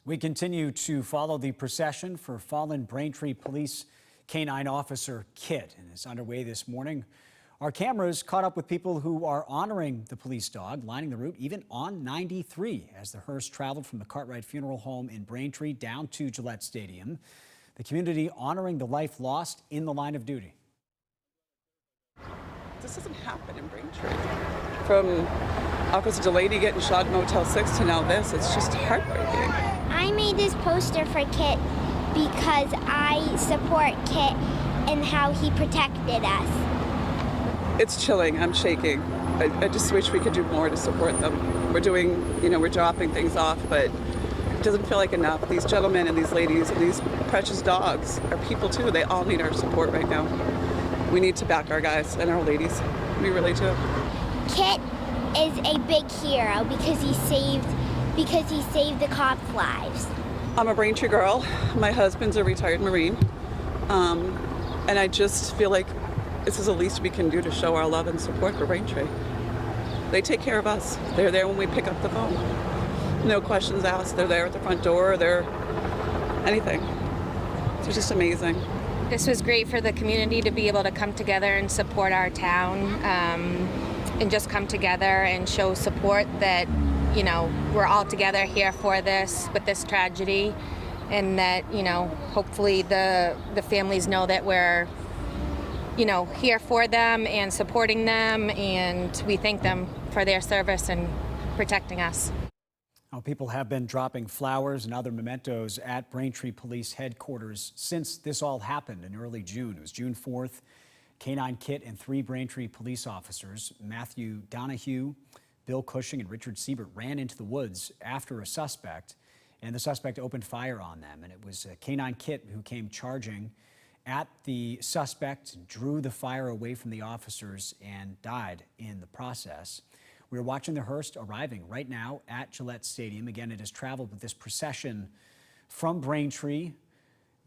We continue to follow the procession for fallen Braintree Police K-9 officer Kitt, and it's underway this morning. Our cameras caught up with people who are honoring the police dog, lining the route even on 93 as the hearse traveled from the Cartwright Funeral Home in Braintree down to Gillette Stadium. The community honoring the life lost in the line of duty. This doesn't happen in Braintree. From Officer Delaney getting shot in Motel 6 to now this, it's just heartbreaking. I made this poster for Kitt because I support Kitt and how he protected us. It's chilling. I'm shaking. I just wish we could do more to support them. We're doing, we're dropping things off, but it doesn't feel like enough. These gentlemen and these ladies and these precious dogs are people too. They all need our support right now. We need to back our guys and our ladies. We really do. Kitt is a big hero because he saved the cops' lives. I'm a Braintree girl. My husband's a retired Marine. And I just feel like this is the least we can do to show our love and support for Braintree. They take care of us. They're there when we pick up the phone. No questions asked. They're there at the front door. They're anything. They're just amazing. This was great for the community to be able to come together and support our town and just come together and show support that, we're all together here for this, with this tragedy, and that, hopefully the families know that we're, here for them and supporting them, and we thank them for their service and protecting us. Now, people have been dropping flowers and other mementos at Braintree Police Headquarters since this all happened in early June. It was June 4th. K-9 Kitt and 3 Braintree police officers, Matthew Donahue, Bill Cushing, and Richard Siebert, ran into the woods after a suspect, and the suspect opened fire on them. And it was K-9 Kitt who came charging at the suspect, drew the fire away from the officers, and died in the process. We're watching the hearse arriving right now at Gillette Stadium. Again, it has traveled with this procession from Braintree,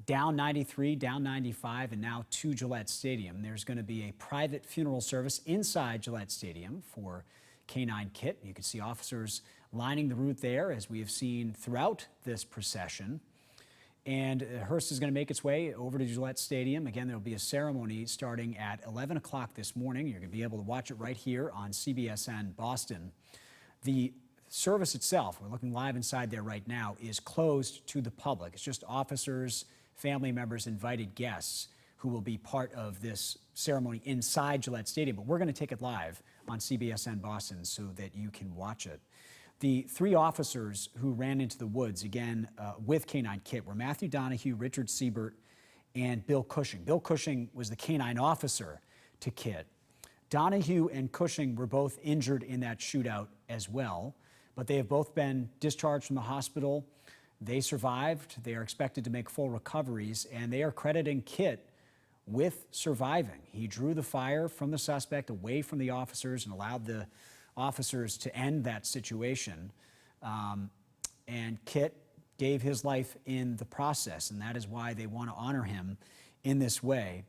down 93, down 95, and now to Gillette Stadium. There's going to be a private funeral service inside Gillette Stadium for K-9 Kitt. You can see officers lining the route there, as we have seen throughout this procession. And the hearse is going to make its way over to Gillette Stadium. Again, there will be a ceremony starting at 11 o'clock this morning. You're going to be able to watch it right here on CBSN Boston. The service itself, we're looking live inside there right now, is closed to the public. It's just officers, family members, invited guests who will be part of this ceremony inside Gillette Stadium. But we're going to take it live on CBSN Boston so that you can watch it. The 3 officers who ran into the woods, again, with K-9 Kitt were Matthew Donahue, Richard Siebert, and Bill Cushing. Bill Cushing was the K-9 officer to Kitt. Donahue and Cushing were both injured in that shootout as well, but they have both been discharged from the hospital. They survived. They are expected to make full recoveries, and they are crediting Kitt with surviving. He drew the fire from the suspect away from the officers and allowed the officers to end that situation. And Kitt gave his life in the process, and that is why they want to honor him in this way.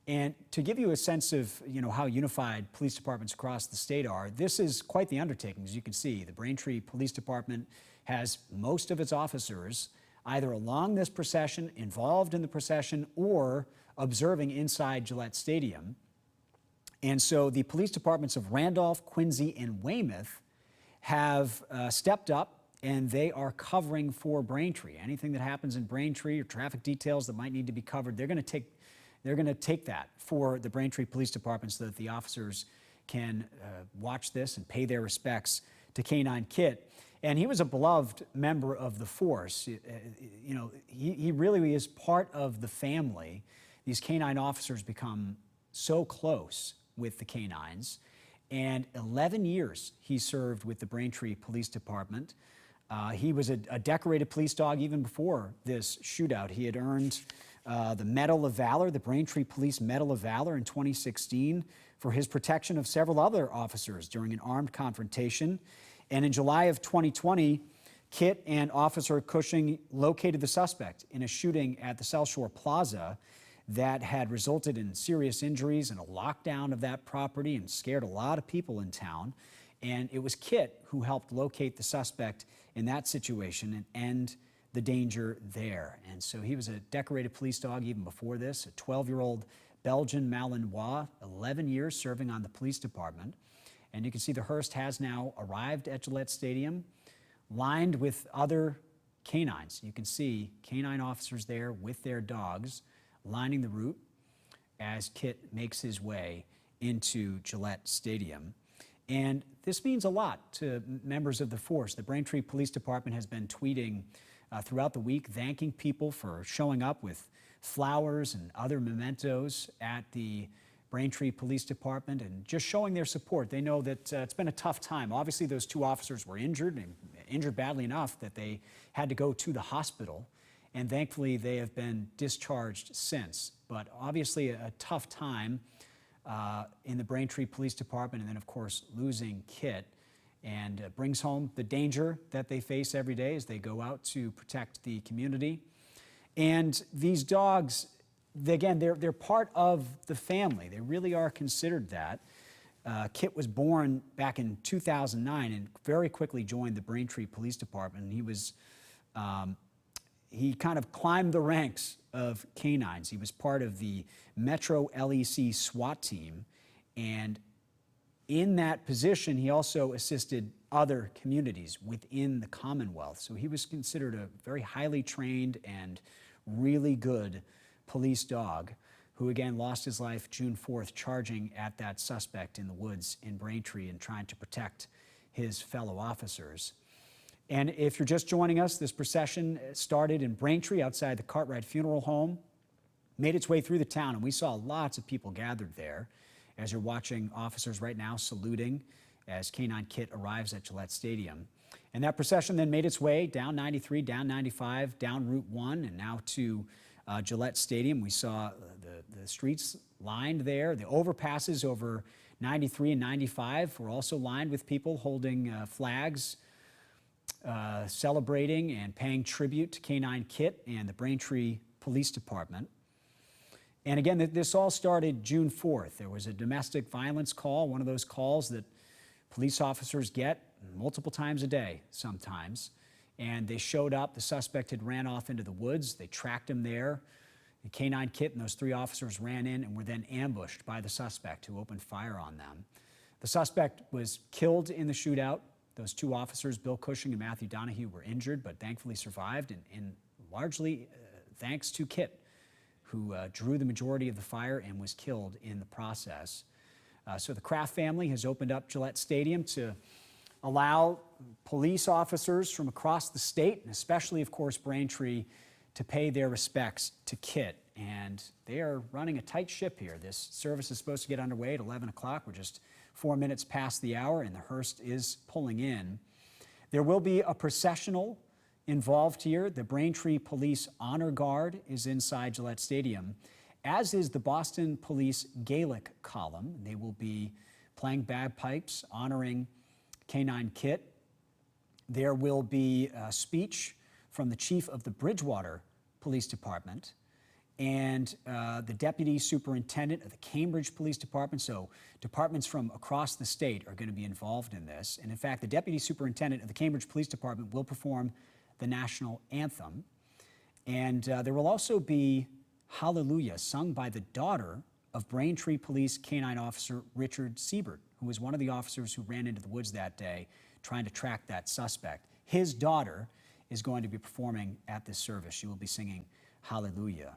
And to give you a sense of, how unified police departments across the state are, this is quite the undertaking. As you can see, the Braintree Police Department has most of its officers either along this procession, involved in the procession, or observing inside Gillette Stadium. And so the police departments of Randolph, Quincy, and Weymouth have stepped up, and they are covering for Braintree. Anything that happens in Braintree or traffic details that might need to be covered, they're going to take that for the Braintree Police Department so that the officers can watch this and pay their respects to K-9 Kitt. And he was a beloved member of the force. He really is part of the family. These K-9 officers become so close with the K-9s, and 11 years he served with the Braintree Police Department. He was a decorated police dog even before this shootout. He had earned the Medal of Valor, the Braintree Police Medal of Valor in 2016 for his protection of several other officers during an armed confrontation. And in July of 2020, Kitt and Officer Cushing located the suspect in a shooting at the South Shore Plaza that had resulted in serious injuries and a lockdown of that property and scared a lot of people in town. And it was Kitt who helped locate the suspect in in that situation and end the danger there. And so he was a decorated police dog even before this, a 12-year-old Belgian Malinois, 11 years serving on the police department. And you can see the hearse has now arrived at Gillette Stadium, lined with other canines. You can see K-9 officers there with their dogs lining the route as Kitt makes his way into Gillette Stadium. And this means a lot to members of the force. The Braintree Police Department has been tweeting throughout the week, thanking people for showing up with flowers and other mementos at the Braintree Police Department and just showing their support. They know that it's been a tough time. Obviously, those two officers were injured, and injured badly enough that they had to go to the hospital. And thankfully, they have been discharged since. But obviously, a tough time in the Braintree Police Department, and then, of course, losing Kitt. And brings home the danger that they face every day as they go out to protect the community. And these dogs, again, they're part of the family. They really are considered that. Kitt was born back in 2009 and very quickly joined the Braintree Police Department. And he kind of climbed the ranks of canines. He was part of the Metro LEC SWAT team, and in that position, he also assisted other communities within the Commonwealth. So he was considered a very highly trained and really good police dog who, again, lost his life June 4th charging at that suspect in the woods in Braintree and trying to protect his fellow officers. And if you're just joining us, this procession started in Braintree outside the Cartwright Funeral Home, made its way through the town, and we saw lots of people gathered there. As you're watching officers right now saluting as K-9 Kitt arrives at Gillette Stadium. And that procession then made its way down 93, down 95, down Route 1, and now to Gillette Stadium. We saw the streets lined there. The overpasses over 93 and 95 were also lined with people holding flags, celebrating and paying tribute to K-9 Kitt and the Braintree Police Department. And again, this all started June 4th. There was a domestic violence call, one of those calls that police officers get multiple times a day sometimes. And they showed up. The suspect had ran off into the woods. They tracked him there. And K-9 Kitt and those three officers ran in and were then ambushed by the suspect, who opened fire on them. The suspect was killed in the shootout. Those two officers, Bill Cushing and Matthew Donahue, were injured, but thankfully survived, and largely thanks to Kitt, who drew the majority of the fire and was killed in the process. So the Kraft family has opened up Gillette Stadium to allow police officers from across the state, and especially, of course, Braintree, to pay their respects to Kitt. And they are running a tight ship here. This service is supposed to get underway at 11 o'clock. We're just 4 minutes past the hour, and the hearse is pulling in. There will be a processional involved here. The Braintree Police Honor Guard is inside Gillette Stadium, as is the Boston Police Gaelic Column. They will be playing bagpipes, honoring K-9 Kitt. There will be a speech from the chief of the Bridgewater Police Department and the deputy superintendent of the Cambridge Police Department. So departments from across the state are going to be involved in this. And in fact, the deputy superintendent of the Cambridge Police Department will perform the national anthem. And there will also be Hallelujah sung by the daughter of Braintree Police K-9 officer Richard Siebert, who was one of the officers who ran into the woods that day trying to track that suspect. His daughter is going to be performing at this service. She will be singing Hallelujah.